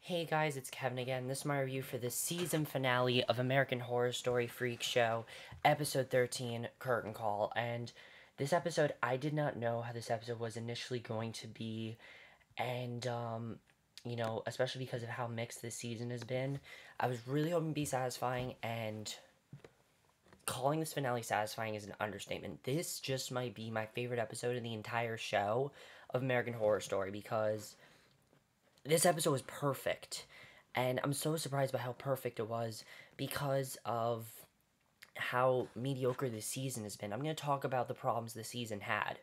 Hey guys, it's Kevin again. This is my review for the season finale of American Horror Story Freak Show, episode 13, Curtain Call. And this episode, I did not know how this episode was initially going to be. And, especially because of how mixed this season has been, I was really hoping to be satisfying, and calling this finale satisfying is an understatement. This just might be my favorite episode in the entire show of American Horror Story because this episode was perfect, and I'm so surprised by how perfect it was because of how mediocre this season has been. I'm going to talk about the problems the season had,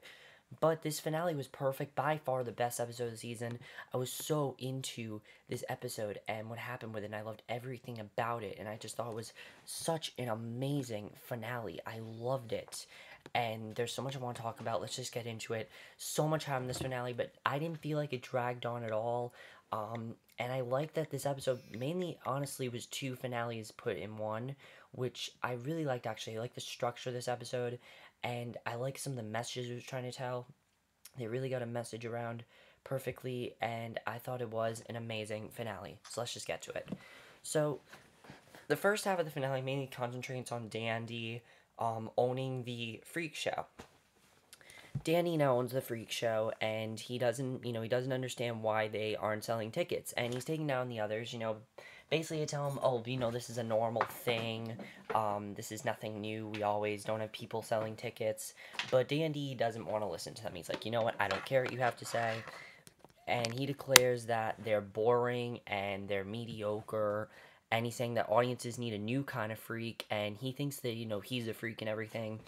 but this finale was perfect, by far the best episode of the season. I was so into this episode and what happened with it, and I loved everything about it, and I just thought it was such an amazing finale. I loved it, and there's so much I want to talk about. Let's just get into it. So much happened in this finale, but I didn't feel like it dragged on at all. And I like that this episode mainly, honestly, was two finales put in one, which I really liked, actually. I like the structure of this episode, and I like some of the messages it was trying to tell. They really got a message around perfectly, and I thought it was an amazing finale. So let's just get to it. So, the first half of the finale mainly concentrates on Dandy owning the freak show. Danny now owns the freak show, and he doesn't understand why they aren't selling tickets, and he's taking down the others, basically to tell him, oh, this is a normal thing, this is nothing new, we always don't have people selling tickets, but Dandy doesn't want to listen to them. He's like, you know what, I don't care what you have to say, and he declares that they're boring, and they're mediocre, and he's saying that audiences need a new kind of freak, and he thinks that, he's a freak and everything.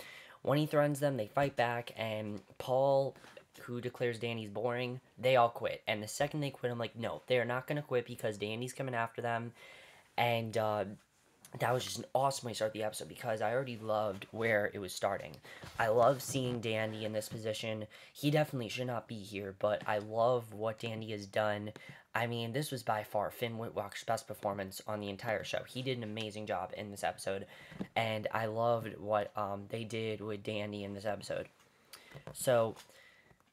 When he threatens them, they fight back, and Paul, who declares Danny's boring, they all quit. And the second they quit, I'm like, no, they're not going to quit because Danny's coming after them. And that was just an awesome way to start the episode because I already loved where it was starting. I love seeing Dandy in this position. He definitely should not be here, but I love what Dandy has done. I mean, this was by far Finn Wittrock's best performance on the entire show. He did an amazing job in this episode, and I loved what they did with Dandy in this episode. So,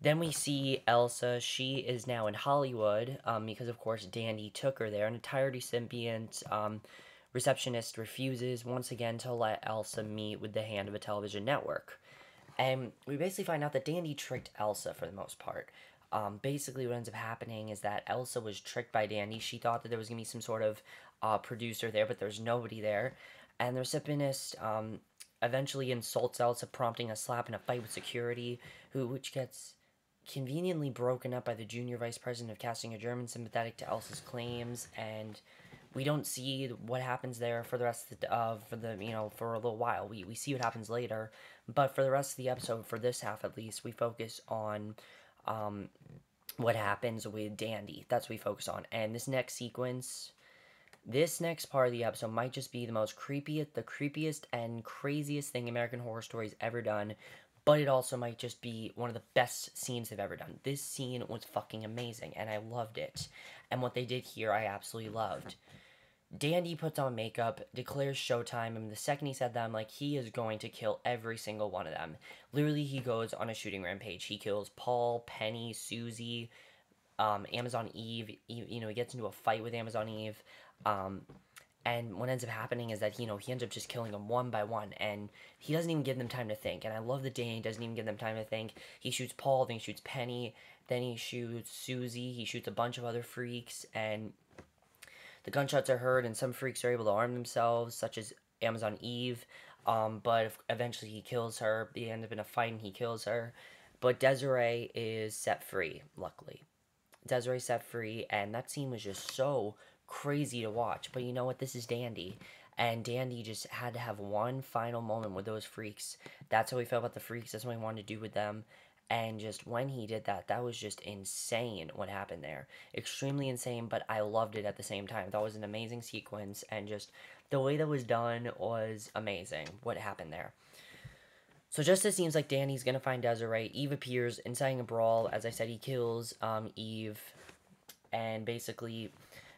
then we see Elsa. She is now in Hollywood because, of course, Dandy took her there. An entirely sentient receptionist refuses once again to let Elsa meet with the hand of a television network. And we basically find out that Dandy tricked Elsa for the most part. Basically, what ends up happening is that Elsa was tricked by Dandy. She thought that there was going to be some sort of producer there, but there's nobody there. And the receptionist eventually insults Elsa, prompting a slap and a fight with security, which gets conveniently broken up by the junior vice president of casting, a German sympathetic to Elsa's claims, and we don't see what happens there for the rest of for a little while. We see what happens later, but for the rest of the episode, for this half at least, we focus on what happens with Dandy. That's what we focus on. And this next part of the episode might just be the creepiest and craziest thing American Horror Story's ever done, but it also might just be one of the best scenes they've ever done. This scene was fucking amazing, and I loved it. And what they did here, I absolutely loved. Dandy puts on makeup, declares showtime, and the second he said that, I'm like, he is going to kill every single one of them. Literally, he goes on a shooting rampage. He kills Paul, Penny, Susie, Amazon Eve. He gets into a fight with Amazon Eve. And what ends up happening is that, he ends up just killing them one by one, and he doesn't even give them time to think. And I love that Danny doesn't even give them time to think. He shoots Paul, then he shoots Penny, then he shoots Susie, he shoots a bunch of other freaks, and the gunshots are heard, and some freaks are able to arm themselves, such as Amazon Eve, but eventually he kills her. They end up in a fight, and he kills her. But Desiree is set free, luckily. Desiree set free, and that scene was just so crazy to watch. But you know what? This is Dandy, and Dandy just had to have one final moment with those freaks. That's how he felt about the freaks. That's what he wanted to do with them. And just when he did that, that was just insane what happened there. Extremely insane, but I loved it at the same time. That was an amazing sequence, and just the way that was done was amazing. What happened there. So just as it seems like Danny's gonna find Desiree, Eve appears, inciting a brawl. As I said, he kills Eve, and basically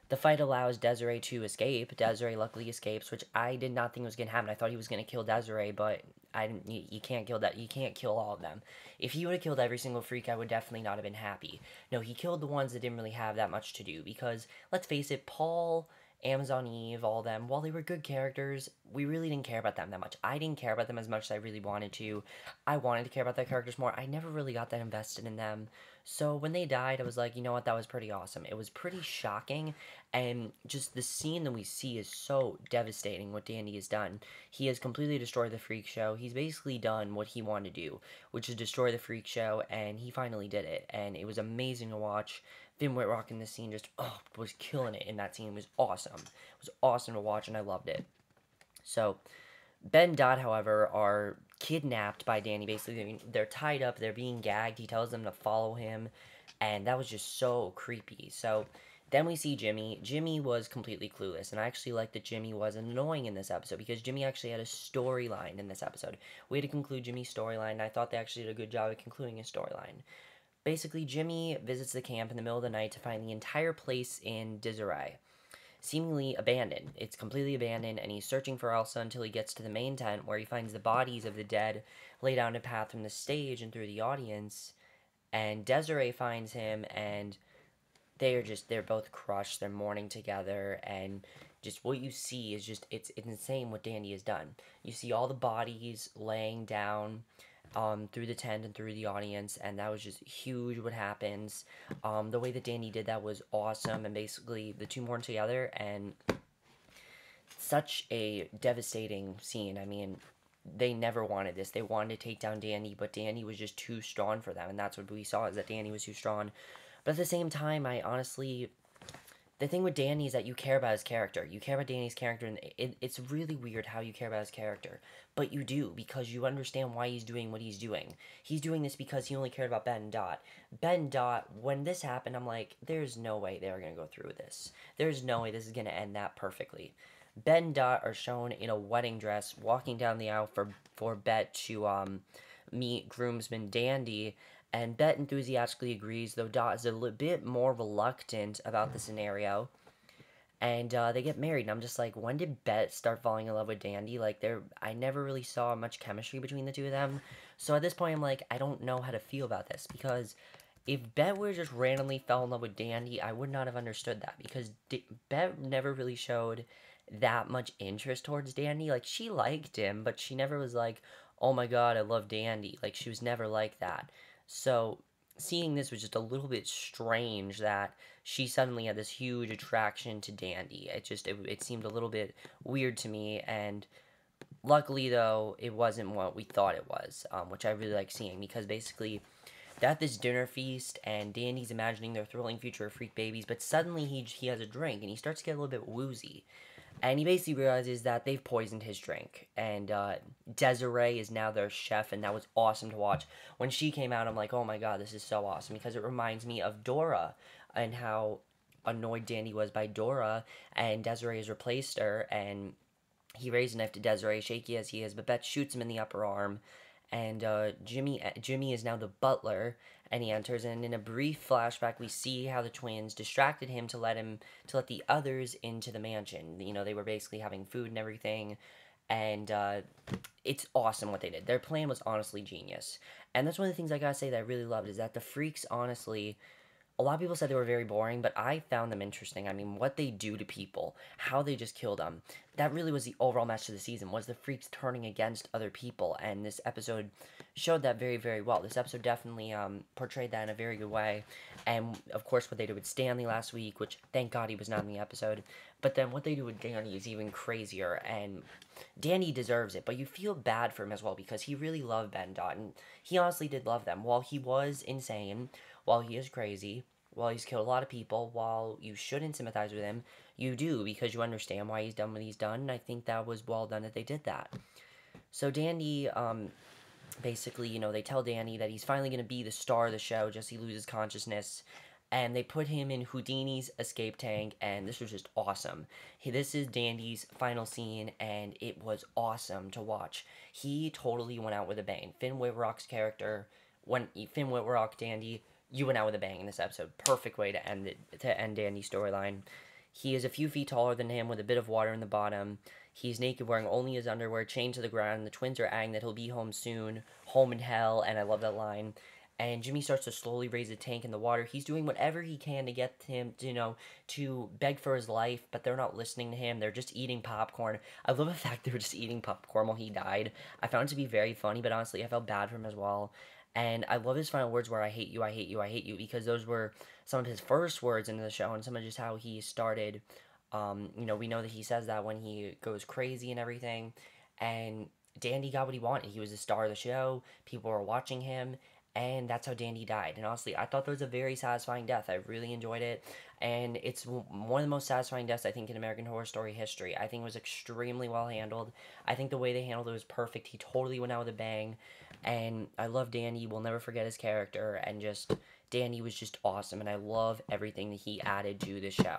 The fight allows Desiree to escape. Desiree luckily escapes, which I did not think was going to happen. I thought he was going to kill Desiree, but I didn't. You can't kill that. You can't kill all of them. If he would have killed every single freak, I would definitely not have been happy. No, he killed the ones that didn't really have that much to do, because let's face it, Paul, Amazon Eve, all them, while they were good characters, we really didn't care about them that much. I didn't care about them as much as I really wanted to. I wanted to care about their characters more. I never really got that invested in them. So when they died, I was like, you know what, that was pretty awesome. It was pretty shocking, and just the scene that we see is so devastating what Danny has done. He has completely destroyed the freak show. He's basically done what he wanted to do, which is destroy the freak show, and he finally did it, and it was amazing to watch. Finn Wittrock in this scene just, was killing it in that scene. It was awesome. It was awesome to watch, and I loved it. So, Ben Dot, however, are kidnapped by Danny. Basically, they're tied up, they're being gagged. He tells them to follow him, and that was just so creepy. So, then we see Jimmy. Jimmy was completely clueless, and I actually like that Jimmy was annoying in this episode, because Jimmy actually had a storyline in this episode. We had to conclude Jimmy's storyline, and I thought they actually did a good job of concluding his storyline. Basically, Jimmy visits the camp in the middle of the night to find the entire place in disarray, seemingly abandoned. It's completely abandoned, and he's searching for Elsa until he gets to the main tent, where he finds the bodies of the dead laid out in a path from the stage and through the audience, and Desiree finds him, and they're both crushed, they're mourning together, and just what you see is just, it's insane what Danny has done. You see all the bodies laying down, through the tent and through the audience, and that was just huge what happens. The way that Danny did that was awesome, and basically the two mourned together, and such a devastating scene. I mean, they never wanted this. They wanted to take down Danny, but Danny was just too strong for them, and that's what we saw, is that Danny was too strong. But at the same time, the thing with Danny is that you care about his character. You care about Danny's character, and it's really weird how you care about his character. But you do, because you understand why he's doing what he's doing. He's doing this because he only cared about Ben Dot. Ben Dot, when this happened, I'm like, there's no way they were going to go through with this. There's no way this is going to end that perfectly. Ben Dot are shown in a wedding dress, walking down the aisle for Bet to meet groomsman Dandy, and Bet enthusiastically agrees, though Dot is a little bit more reluctant about the scenario. And they get married, and I'm just like, when did Bet start falling in love with Dandy? Like, I never really saw much chemistry between the two of them. So at this point, I'm like, I don't know how to feel about this, because if Bet would have just randomly fell in love with Dandy, I would not have understood that, because Bet never really showed that much interest towards Dandy. Like, she liked him, but she never was like, oh my god, I love Dandy. Like, she was never like that. So, seeing this was just a little bit strange that she suddenly had this huge attraction to Dandy. It seemed a little bit weird to me, and luckily, though, it wasn't what we thought it was, which I really like seeing, because basically, they're at this dinner feast, and Dandy's imagining their thrilling future of freak babies, but suddenly he has a drink, and he starts to get a little bit woozy. And he basically realizes that they've poisoned his drink. And Desiree is now their chef, and that was awesome to watch. When she came out, I'm like, oh my god, this is so awesome, because it reminds me of Dora, and how annoyed Danny was by Dora, and Desiree has replaced her, and he raised a knife to Desiree, shaky as he is, but Beth shoots him in the upper arm, and Jimmy is now the butler, and he enters, and in a brief flashback, we see how the twins distracted him to let the others into the mansion. You know, they were basically having food and everything, and it's awesome what they did. Their plan was honestly genius, and that's one of the things I gotta say that I really loved, is that the freaks, honestly, a lot of people said they were very boring, but I found them interesting. I mean, what they do to people, how they just kill them, that really was the overall message of the season, was the freaks turning against other people, and this episode showed that very, very well. This episode definitely portrayed that in a very good way, and of course what they did with Stanley last week, which thank God he was not in the episode, but then what they do with Danny is even crazier, and Danny deserves it, but you feel bad for him as well, because he really loved Ben Dot, and he honestly did love them. While he was insane, while he is crazy, while he's killed a lot of people, while you shouldn't sympathize with him, you do, because you understand why he's done what he's done, and I think that was well done that they did that. So Danny, basically, you know, they tell Danny that he's finally going to be the star of the show, just he loses consciousness, and they put him in Houdini's escape tank, and this was just awesome. This is Dandy's final scene, and it was awesome to watch. He totally went out with a bang. Finn Wittrock's character, Finn Wittrock, Dandy, you went out with a bang in this episode. Perfect way to end Dandy's storyline. He is a few feet taller than him with a bit of water in the bottom. He's naked, wearing only his underwear, chained to the ground, and the twins are adding that he'll be home soon, home in hell, and I love that line. And Jimmy starts to slowly raise the tank in the water. He's doing whatever he can to get him, to beg for his life, but they're not listening to him. They're just eating popcorn. I love the fact they were just eating popcorn while he died. I found it to be very funny, but honestly, I felt bad for him as well. And I love his final words where I hate you, I hate you, I hate you, because those were some of his first words into the show and some of just how he started. We know that he says that when he goes crazy and everything. And Dandy got what he wanted. He was the star of the show. People were watching him. And that's how Dandy died. And honestly, I thought that was a very satisfying death. I really enjoyed it. And it's one of the most satisfying deaths, I think, in American Horror Story history. I think it was extremely well handled. I think the way they handled it was perfect. He totally went out with a bang. And I love Dandy. We'll never forget his character. And just, Dandy was just awesome. And I love everything that he added to the show.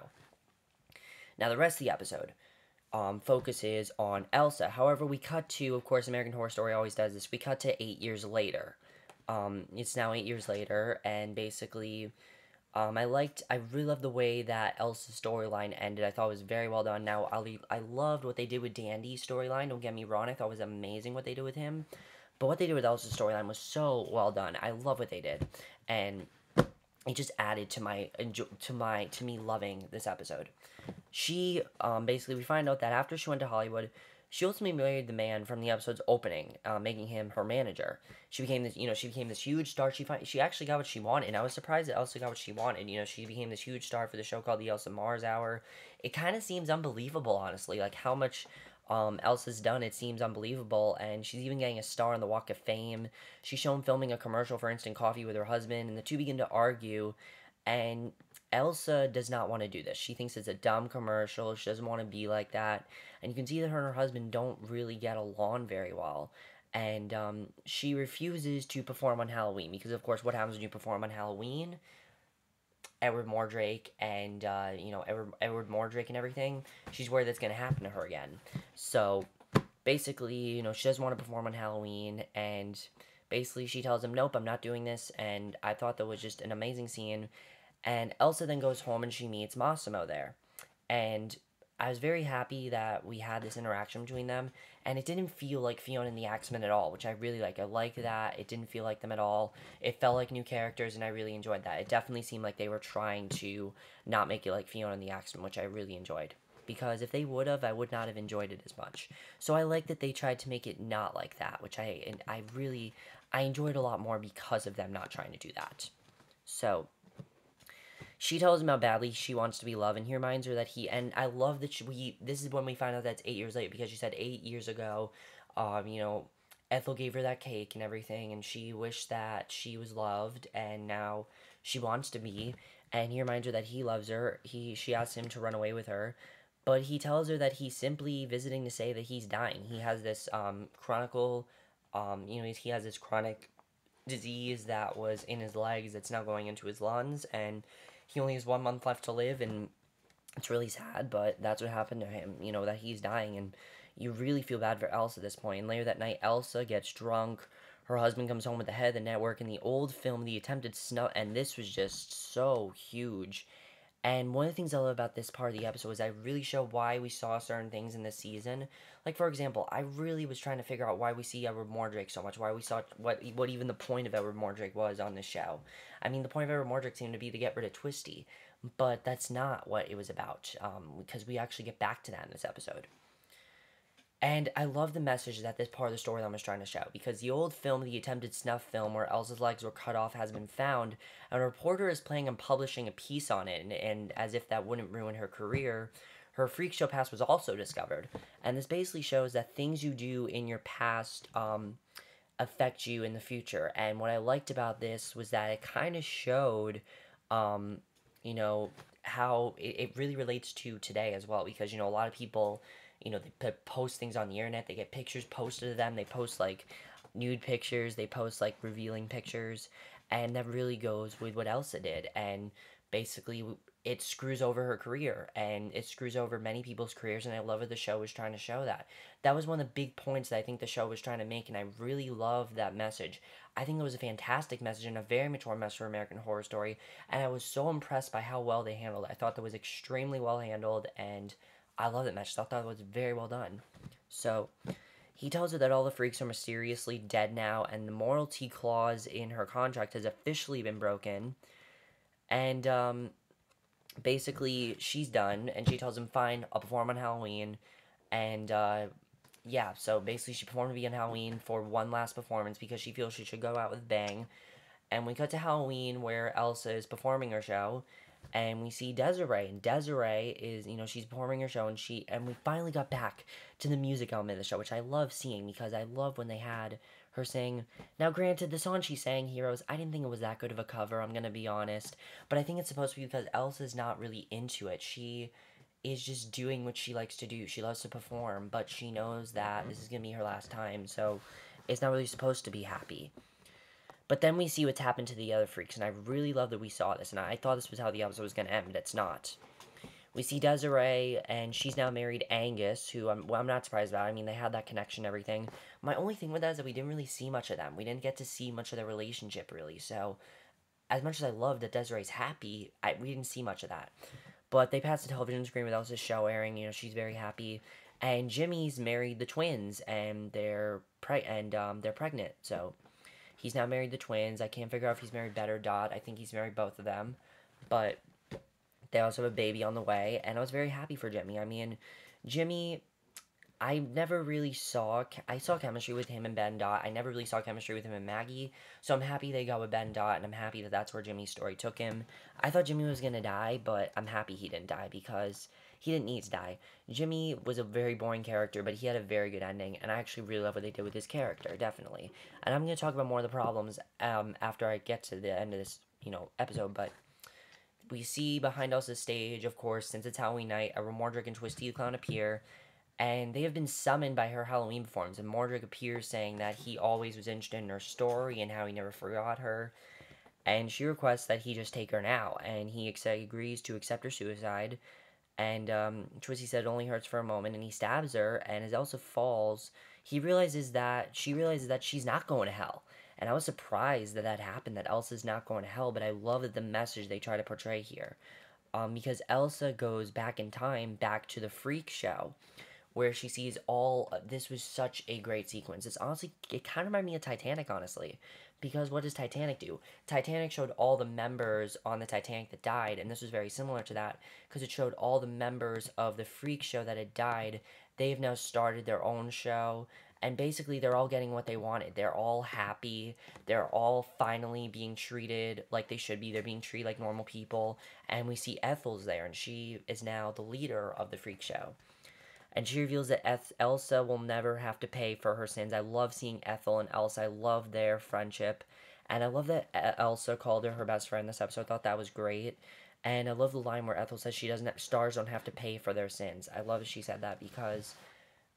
Now, the rest of the episode focuses on Elsa. However, we cut to, of course, American Horror Story always does this. We cut to 8 years later. It's now 8 years later, and basically, I really loved the way that Elsa's storyline ended. I thought it was very well done. Now, I loved what they did with Dandy's storyline. Don't get me wrong, I thought it was amazing what they did with him. But what they did with Elsa's storyline was so well done. I love what they did, and it just added to me loving this episode. She basically, we find out that after she went to Hollywood, she ultimately married the man from the episode's opening, making him her manager. She became this huge star. She actually got what she wanted, and I was surprised that Elsa got what she wanted. She became this huge star for the show called the Elsa Mars Hour. It kind of seems unbelievable, honestly, like how much Elsa's done. It seems unbelievable, and she's even getting a star on the Walk of Fame. She's shown filming a commercial for instant coffee with her husband, and the two begin to argue, and Elsa does not want to do this. She thinks it's a dumb commercial. She doesn't want to be like that. And you can see that her and her husband don't really get along very well. And she refuses to perform on Halloween. Because, of course, what happens when you perform on Halloween? Edward Mordrake and, Edward Mordrake and everything. She's worried that's going to happen to her again. So, basically, she doesn't want to perform on Halloween. And basically, she tells him, nope, I'm not doing this. And I thought that was just an amazing scene. And Elsa then goes home and she meets Massimo there. And I was very happy that we had this interaction between them. And it didn't feel like Fiona and the Axemen at all, which I really like. I like that. It didn't feel like them at all. It felt like new characters, and I really enjoyed that. It definitely seemed like they were trying to not make it like Fiona and the Axemen, which I really enjoyed. Because if they would have, I would not have enjoyed it as much. So I like that they tried to make it not like that, which I enjoyed a lot more because of them not trying to do that. So she tells him how badly she wants to be loved, and he reminds her that and I love that this is when we find out that's 8 years later, because she said 8 years ago, Ethel gave her that cake and everything, and she wished that she was loved, and now she wants to be, and he reminds her that he loves her. She asks him to run away with her, but he tells her that he's simply visiting to say that he's dying. He has this, he has this chronic disease that was in his legs that's now going into his lungs, and he only has 1 month left to live, and it's really sad, but that's what happened to him, that he's dying, and you really feel bad for Elsa at this point. And later that night, Elsa gets drunk, her husband comes home with the head of the network, in the old film, the attempted snuff, and this was just so huge. And one of the things I love about this part of the episode is I really show why we saw certain things in this season. Like, for example, I really was trying to figure out why we see Edward Mordrake so much, why we saw what even the point of Edward Mordrake was on this show. I mean, the point of Edward Mordrake seemed to be to get rid of Twisty, but that's not what it was about, because we actually get back to that in this episode. And I love the message that this part of the storyline was trying to show, because the old film, the attempted snuff film where Elsa's legs were cut off, has been found, and a reporter is planning on publishing a piece on it, and as if that wouldn't ruin her career, her freak show past was also discovered. And this basically shows that things you do in your past affect you in the future. And what I liked about this was that it kind of showed, how it really relates to today as well, because, a lot of people, they post things on the internet, they get pictures posted of them, they post, like, nude pictures, they post, like, revealing pictures, and that really goes with what Elsa did, and basically, it screws over her career, and it screws over many people's careers, and I love that the show was trying to show that. That was one of the big points that I think the show was trying to make, and I really love that message. I think it was a fantastic message and a very mature message for American Horror Story, and I was so impressed by how well they handled it. I thought that was extremely well handled, and I love that message. I thought that was very well done. So, he tells her that all the freaks are mysteriously dead now, and the morality clause in her contract has officially been broken. And, basically, she's done, and she tells him, fine, I'll perform on Halloween. And, yeah, so basically she performed to be on Halloween for one last performance because she feels she should go out with a bang. And we cut to Halloween where Elsa is performing her show, and we see Desiree, and Desiree is, she's performing her show, and we finally got back to the music element of the show, which I love seeing, because I love when they had her sing. Now, granted, the song she sang, Heroes, I didn't think it was that good of a cover, I'm gonna be honest, but I think it's supposed to be because Elsa's not really into it. She is just doing what she likes to do. She loves to perform, but she knows that this is gonna be her last time, so it's not really supposed to be happy. But then we see what's happened to the other freaks, and I really love that we saw this, and I thought this was how the episode was going to end, but it's not. We see Desiree, and she's now married Angus, who I'm not surprised about. I mean, they had that connection and everything. My only thing with that is that we didn't really see much of them. We didn't get to see much of their relationship, really. So, as much as I love that Desiree's happy, we didn't see much of that. But they passed the television screen with Elsa's show airing. She's very happy. And Jimmy's married the twins, and they're pregnant. So he's now married the twins. I can't figure out if he's married Bet or Dot. I think he's married both of them. But they also have a baby on the way, and I was very happy for Jimmy. I mean, Jimmy, I never really saw... I saw chemistry with him and Ben Dot. I never really saw chemistry with him and Maggie. So I'm happy they got with Ben Dot, and I'm happy that that's where Jimmy's story took him. I thought Jimmy was going to die, but I'm happy he didn't die, because he didn't need to die. Jimmy was a very boring character, but he had a very good ending, and I actually really love what they did with his character, definitely. And I'm going to talk about more of the problems after I get to the end of this, episode, but we see behind us the stage, of course, since it's Halloween night, a Mordrick and Twisty the Clown appear, and they have been summoned by her Halloween performance, and Mordrick appears saying that he always was interested in her story and how he never forgot her, and she requests that he just take her now, and he agrees to accept her suicide. And Twisty said it only hurts for a moment, and he stabs her, and as Elsa falls, she realizes that she's not going to hell. And I was surprised that happened, that Elsa's not going to hell, but I love that the message they try to portray here. Because Elsa goes back in time, back to the freak show, where she sees this was such a great sequence. It kind of reminded me of Titanic, honestly. Because what does Titanic do? Titanic showed all the members on the Titanic that died, and this was very similar to that, because it showed all the members of the freak show that had died. They've now started their own show, and basically they're all getting what they wanted. They're all happy. They're all finally being treated like they should be. They're being treated like normal people, and we see Ethel's there, and she is now the leader of the freak show. And she reveals that Elsa will never have to pay for her sins. I love seeing Ethel and Elsa. I love their friendship. And I love that Elsa called her best friend this episode. I thought that was great. And I love the line where Ethel says stars don't have to pay for their sins. I love that she said that, because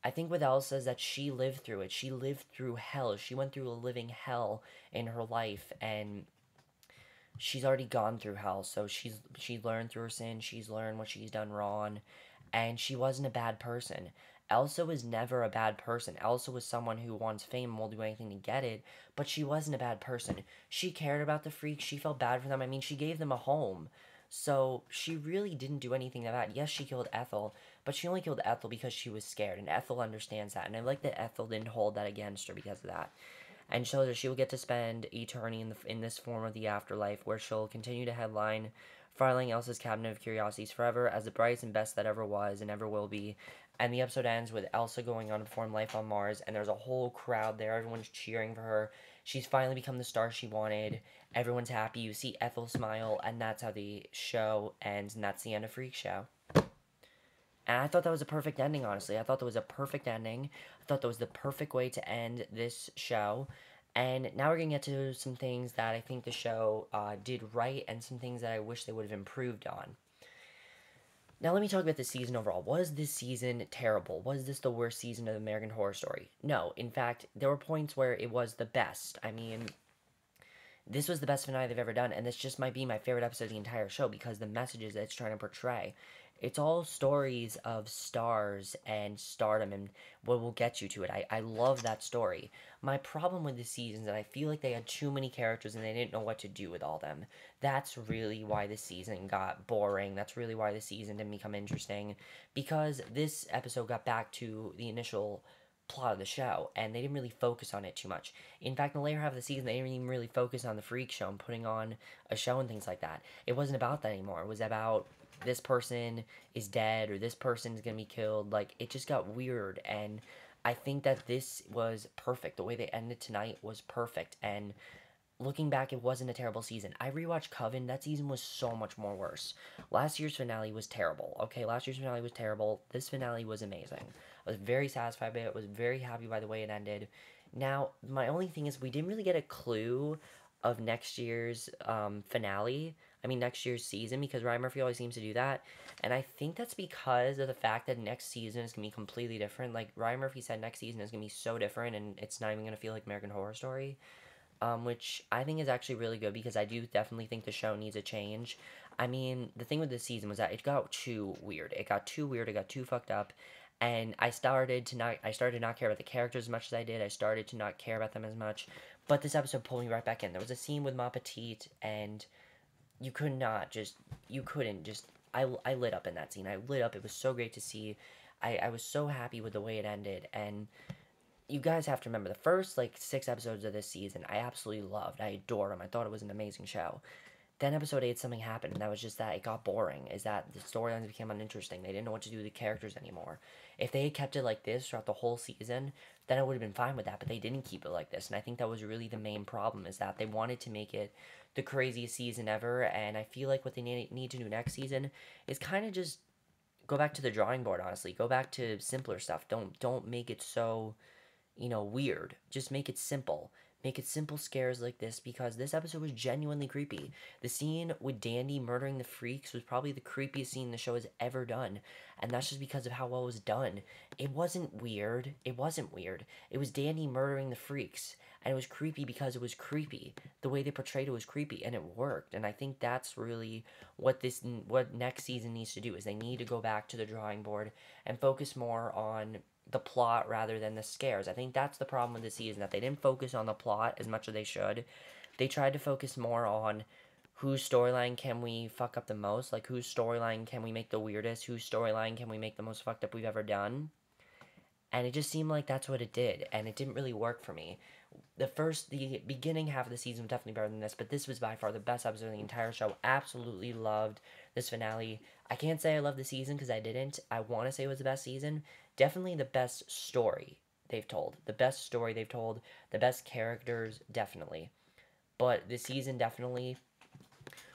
I think with Elsa is that she lived through it. She lived through hell. She went through a living hell in her life. And she's already gone through hell. So she's learned through her sins. She's learned what she's done wrong. And she wasn't a bad person. Elsa was never a bad person. Elsa was someone who wants fame and will do anything to get it, but she wasn't a bad person. She cared about the freaks. She felt bad for them. I mean, she gave them a home. So she really didn't do anything bad. Yes, she killed Ethel, but she only killed Ethel because she was scared, and Ethel understands that. And I like that Ethel didn't hold that against her because of that. And shows that she will get to spend eternity in this form of the afterlife, where she'll continue to headline filing Elsa's Cabinet of Curiosities forever as the brightest and best that ever was and ever will be. And the episode ends with Elsa going on to perform Life on Mars, and there's a whole crowd there. Everyone's cheering for her. She's finally become the star she wanted. Everyone's happy. You see Ethel smile, and that's how the show ends, and that's the end of Freak Show. And I thought that was a perfect ending, honestly. I thought that was a perfect ending. I thought that was the perfect way to end this show. And now we're going to get to some things that I think the show did right, and some things that I wish they would have improved on. Now let me talk about the season overall. Was this season terrible? Was this the worst season of American Horror Story? No. In fact, there were points where it was the best. I mean, this was the best finale they've ever done, and this just might be my favorite episode of the entire show, because the messages that it's trying to portray. It's all stories of stars and stardom and what will get you to it. I love that story. My problem with the season is that I feel like they had too many characters and they didn't know what to do with all them. That's really why the season got boring. That's really why the season didn't become interesting. Because this episode got back to the initial plot of the show, and they didn't really focus on it too much. In fact, in the later half of the season, they didn't even really focus on the freak show and putting on a show and things like that. It wasn't about that anymore. It was about this person is dead or this person is gonna be killed. Like, it just got weird, and I think that this was perfect. The way they ended tonight was perfect, and looking back, it wasn't a terrible season. I rewatched Coven. That season was so much more worse. Last year's finale was terrible. Okay, last year's finale was terrible. This finale was amazing. I was very satisfied by it. I was very happy by the way it ended. Now, my only thing is we didn't really get a clue of next year's finale. I mean, next year's season, because Ryan Murphy always seems to do that. And I think that's because of the fact that next season is going to be completely different. Like, Ryan Murphy said next season is going to be so different, and it's not even going to feel like American Horror Story. Which I think is actually really good because I do definitely think the show needs a change. I mean, the thing with this season was that it got too weird. It got too weird. It got too fucked up, and I started to not care about the characters as much as I did. I started to not care about them as much. But this episode pulled me right back in. There was a scene with Ma Petite, and you could not just you couldn't just I lit up in that scene. I lit up. It was so great to see. I was so happy with the way it ended, and you guys have to remember the first like 6 episodes of this season I absolutely loved. I adored them. I thought it was an amazing show. Then episode 8 something happened, and that was just that it got boring. Is that the storylines became uninteresting. They didn't know what to do with the characters anymore. If they had kept it like this throughout the whole season, then I would have been fine with that, but they didn't keep it like this, and I think that was really the main problem, is that they wanted to make it the craziest season ever, and I feel like what they need to do next season is kind of just go back to the drawing board, honestly. Go back to simpler stuff. Don't make it so weird. Just make it simple. Make it simple scares like this, because this episode was genuinely creepy. The scene with Dandy murdering the freaks was probably the creepiest scene the show has ever done. And that's just because of how well it was done. It wasn't weird. It wasn't weird. It was Dandy murdering the freaks. And it was creepy because it was creepy. The way they portrayed it was creepy, and it worked. And I think that's really what next season needs to do, is they need to go back to the drawing board and focus more on the plot rather than the scares. I think that's the problem with the season, that they didn't focus on the plot as much as they should. They tried to focus more on whose storyline can we fuck up the most, like whose storyline can we make the weirdest, whose storyline can we make the most fucked up we've ever done. And it just seemed like that's what it did, and it didn't really work for me. The beginning half of the season was definitely better than this, but this was by far the best episode of the entire show. Absolutely loved this finale. I can't say I love the season because I didn't. I want to say it was the best season. Definitely the best story they've told. The best story they've told. The best characters, definitely. But the season definitely.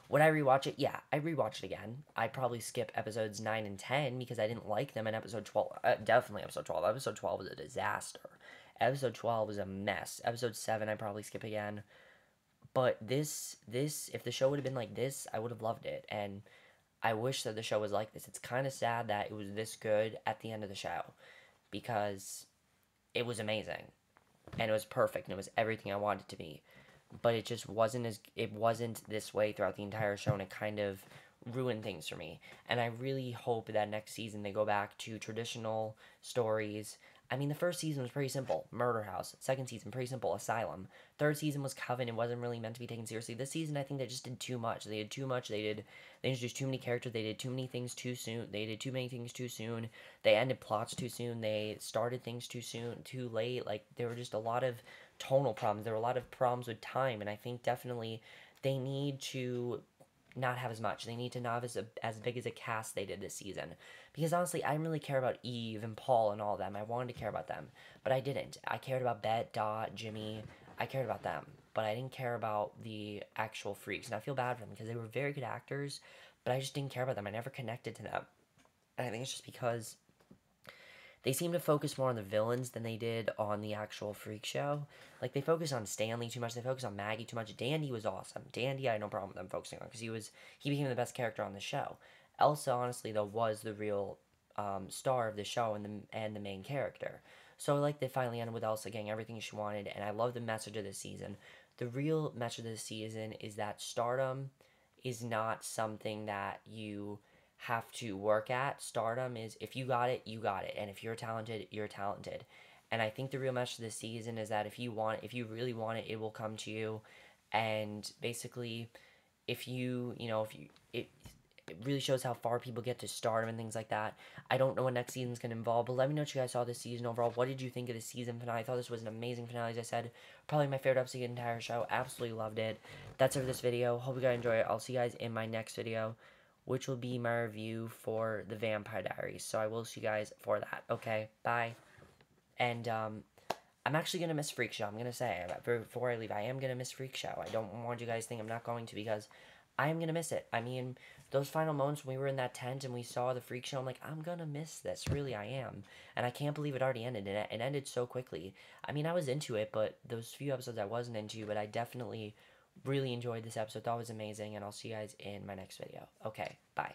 Would I rewatch it? Yeah, I rewatch it again. I'd probably skip episodes 9 and 10 because I didn't like them in episode 12. Definitely episode 12. Episode 12 was a disaster. Episode 12 was a mess. Episode 7 I'd probably skip again. But this, if the show would have been like this, I would have loved it. And I wish that the show was like this. It's kind of sad that it was this good at the end of the show, because it was amazing and it was perfect and it was everything I wanted it to be. But it just wasn't this way throughout the entire show, and it kind of ruined things for me. And I really hope that next season they go back to traditional stories. I mean, the first season was pretty simple. Murder House. Second season, pretty simple. Asylum. Third season was Coven. It wasn't really meant to be taken seriously. This season, I think they just did too much. They did too much. They introduced too many characters. They did too many things too soon. They did too many things too soon. They ended plots too soon. They started things too soon, too late. Like, there were just a lot of tonal problems. There were a lot of problems with time, and I think definitely they need to not have as much. They need to not have as big as a cast they did this season. Because honestly, I didn't really care about Eve and Paul and all of them. I wanted to care about them, but I didn't. I cared about Bet, Dot, Jimmy. I cared about them, but I didn't care about the actual freaks. And I feel bad for them because they were very good actors, but I just didn't care about them. I never connected to them. And I think it's just because they seem to focus more on the villains than they did on the actual freak show. Like, they focus on Stanley too much. They focus on Maggie too much. Dandy was awesome. Dandy, I had no problem with them focusing on, because he became the best character on the show. Elsa, honestly, though, was the real star of the show and the main character. So I like they finally ended with Elsa getting everything she wanted, and I love the message of this season. The real message of this season is that stardom is not something that you have to work at. Stardom is, if you got it, you got it, and if you're talented, you're talented. And I think the real message of this season is that if you really want it, it will come to you. And basically, if you, it really shows how far people get to stardom and things like that. I don't know what next season's going to involve, but let me know what you guys saw this season overall. What did you think of the season finale? I thought this was an amazing finale, as I said. Probably my favorite episode of the entire show. Absolutely loved it. That's it for this video. Hope you guys enjoy it. I'll see you guys in my next video, which will be my review for the Vampire Diaries. So I will see you guys for that. Okay, bye. And, I'm actually going to miss Freak Show. I'm going to say, before I leave, I am going to miss Freak Show. I don't want you guys to think I'm not going to, because I am going to miss it. I mean, those final moments when we were in that tent and we saw the Freak Show, I'm like, I'm going to miss this. Really, I am. And I can't believe it already ended. And it ended so quickly. I mean, I was into it, but those few episodes I wasn't into. But I definitely really enjoyed this episode. Thought it was amazing. And I'll see you guys in my next video. Okay, bye.